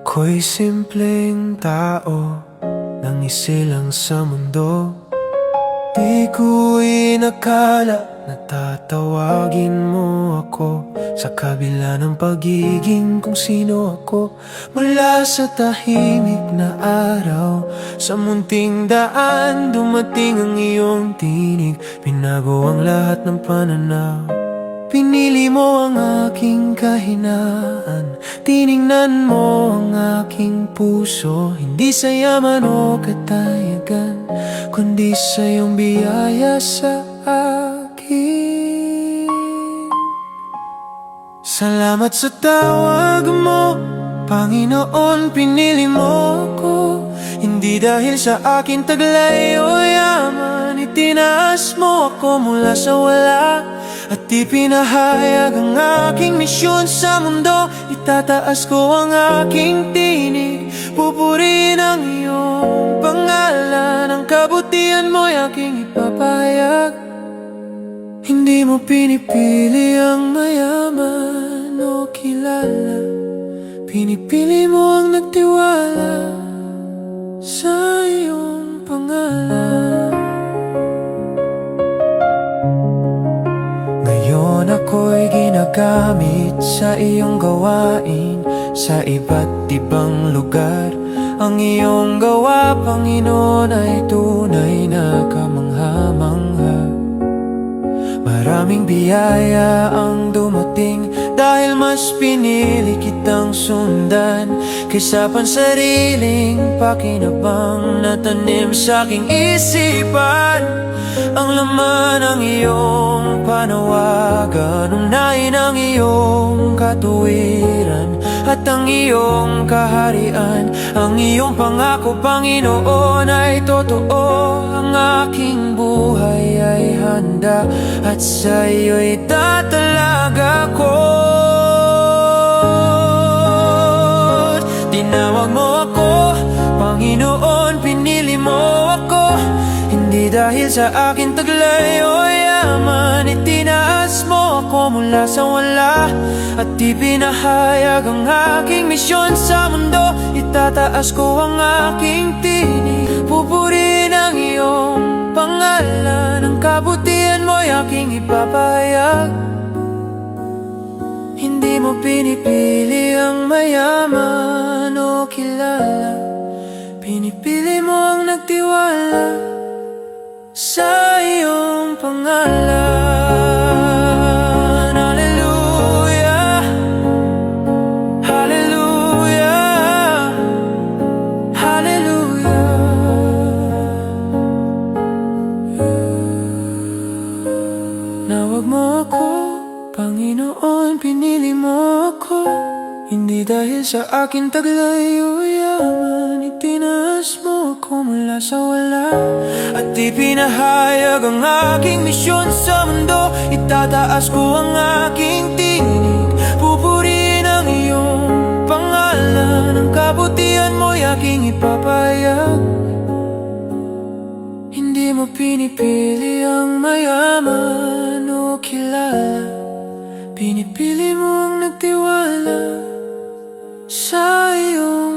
Ako'y simpleng tao, nangisilang sa mundo. Di ko inakala na tatawagin mo ako, sa kabila ng pagiging kung sino ako. Mula sa tahimik na araw, sa munting daan, dumating ang iyong tinig. Binago ang lahat ng pananaw. Pinili mo ang aking kahinaan, tiningnan mo ang aking puso. Hindi sa yaman o katayagan, kundi sa iyong biyaya sa akin. Salamat sa tawag mo, Panginoon, pinili mo ko. Hindi dahil sa aking taglay o yaman, itinaas mo ako mula sa wala. At ipinahayag ang aking misyon sa mundo. Itataas ko ang aking tinig, pupurihin ang iyong pangalan. Ang kabutihan mo'y aking ipapahayag. Hindi mo pinipili ang mayaman o kilala, pinipili mo ang nagtiwala sa iyong pangalan. Ngayon ako'y ginagamit sa iyong gawain, sa iba't ibang lugar. Ang iyong gawa, Panginoon, ay tunay na kamangha-mangha. Maraming biyaya ang dumating, dahil mas pinili kitang sundan kaysa pansariling pakinabang na tanim sa aking isipan. Ang laman ng iyong panawagan, unahin ang iyong katuwiran at ang iyong kaharian. Ang iyong pangako, Panginoon, ay totoo. Ang aking buhay ay handa at sa iyo'y tatalaga ko. Tinawag mo ako, Panginoon, pinili mo ako. Hindi dahil sa aking taglay o yaman, itinaas mo ako mula sa wala. At ipinahayag ang aking misyon sa mundo. Itataas ko ang aking tinig, pupurihin ang iyong pangalan. Ang kabutihan mo'y aking ipapahayag. Hindi mo pinipili ang mayaman o kilala, pinipili mo ang nagtiwala sa iyong pangalan. Hallelujah, hallelujah, hallelujah. Nawag mo ako, Panginoon, pinili mo ako. Hindi dahil sa aking taglay o yaman, itinaas mo ako mula sa wala. At ipinahayag ang aking misyon sa mundo. Itataas ko ang aking tinig, pupurihin ang iyong pangalan. Ang kabutihan mo'y aking ipapahayag. Hindi mo pinipili ang mayaman o kilala, pinipili mo ang nagtiwala sa iyong